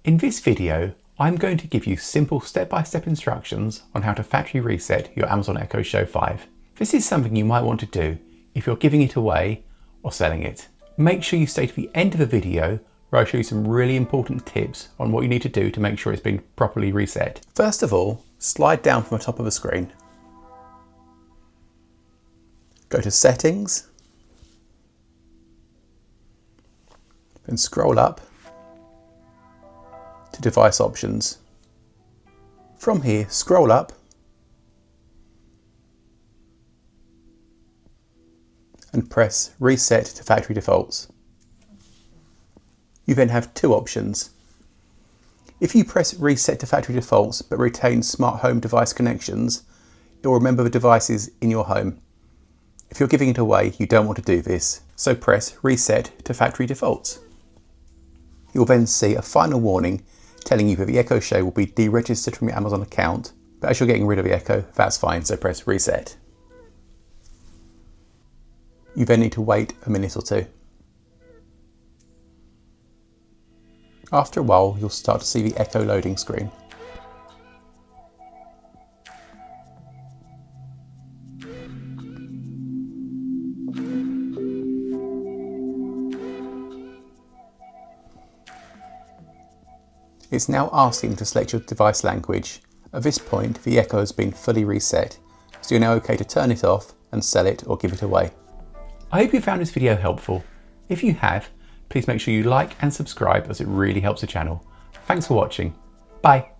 In this video, I'm going to give you simple step-by-step instructions on how to factory reset your Amazon Echo Show 5. This is something you might want to do if you're giving it away or selling it. Make sure you stay to the end of the video where I show you some really important tips on what you need to do to make sure it's been properly reset. First of all, slide down from the top of the screen. Go to Settings, and scroll up to Device Options. From here, scroll up and press Reset to Factory Defaults. You then have two options. If you press Reset to Factory Defaults but retain smart home device connections, it will remember the devices in your home. If you're giving it away, you don't want to do this, so press Reset to Factory Defaults. You'll then see a final warning telling you that the Echo Show will be deregistered from your Amazon account, but as you're getting rid of the Echo, that's fine, so press Reset. You then need to wait a minute or two. After a while, you'll start to see the Echo loading screen. It's now asking to select your device language. At this point, the Echo has been fully reset, so you're now okay to turn it off and sell it or give it away. I hope you found this video helpful. If you have, please make sure you like and subscribe as it really helps the channel. Thanks for watching. Bye.